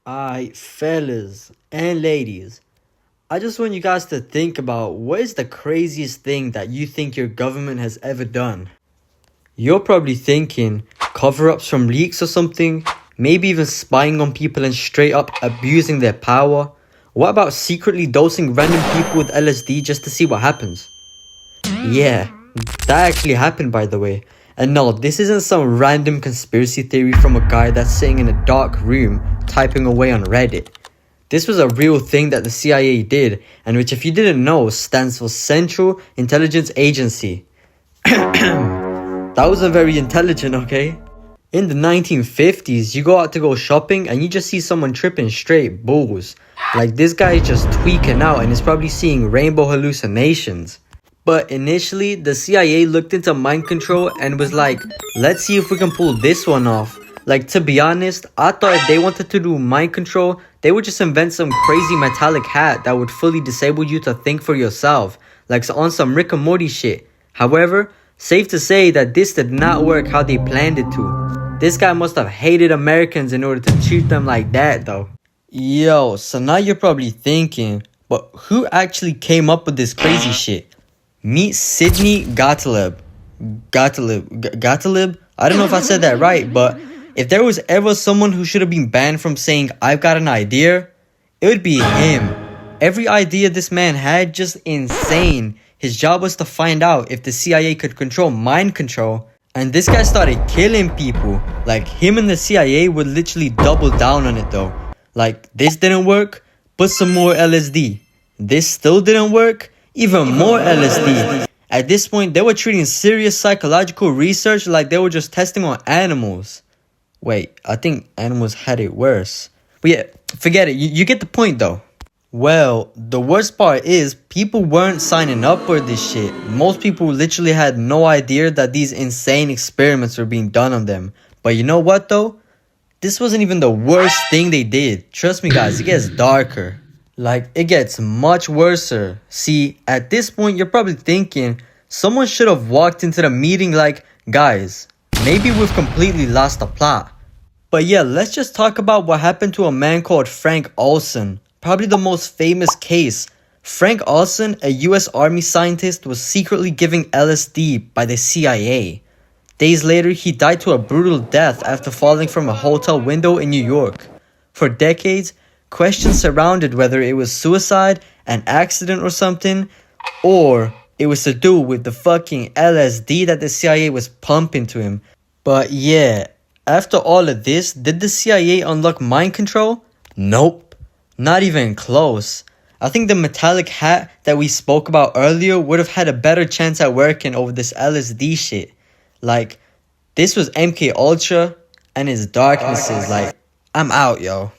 Alright, fellas and ladies, I just want you guys to think about what is the craziest thing that you think your government has ever done. You're probably thinking cover ups from leaks or something, maybe even spying on people and straight up abusing their power. What about secretly dosing random people with LSD just to see what happens? Yeah, that actually happened, by the way. And no, this isn't some random conspiracy theory from a guy that's sitting in a dark room typing away on Reddit. This was a real thing that the CIA did, and which, if you didn't know, stands for Central Intelligence Agency. That wasn't very intelligent, okay? In the 1950s, you go out to go shopping and you just see someone tripping straight bulls. Like, this guy is just tweaking out and is probably seeing rainbow hallucinations. But initially, the CIA looked into mind control and was like, let's see if we can pull this one off. Like, to be honest, I thought if they wanted to do mind control, they would just invent some crazy metallic hat that would fully disable you to think for yourself. Like on some Rick and Morty shit. However, safe to say that this did not work how they planned it to. This guy must have hated Americans in order to treat them like that though. Yo, so now you're probably thinking, but who actually came up with this crazy shit? Meet Sidney Gottlieb. Gottlieb? I don't know if I said that right, but if there was ever someone who should have been banned from saying, I've got an idea, it would be him. Every idea this man had, just insane. His job was to find out if the CIA could control mind control. And this guy started killing people. Like, him and the CIA would literally double down on it though. Like, this didn't work, put some more LSD. This still didn't work, even more LSD. At this point, they were treating serious psychological research like they were just testing on animals. Wait, I think animals had it worse. But yeah, forget it. You get the point though. Well, the worst part is people weren't signing up for this shit. Most people literally had no idea that these insane experiments were being done on them. But you know what though? This wasn't even the worst thing they did. Trust me guys, it gets darker. Like, it gets much worser. See, at this point, you're probably thinking, someone should have walked into the meeting like, guys, maybe we've completely lost the plot. But yeah, let's just talk about what happened to a man called Frank Olson. Probably the most famous case. Frank Olson, a US Army scientist, was secretly giving LSD by the CIA. Days later, he died to a brutal death after falling from a hotel window in New York. For decades, questions surrounded whether it was suicide, an accident or something, or it was to do with the fucking LSD that the CIA was pumping to him. But yeah, after all of this, did the CIA unlock mind control? Nope, not even close. I think the metallic hat that we spoke about earlier would have had a better chance at working over this LSD shit. Like, this was MK Ultra and his darknesses. Like, I'm out, yo.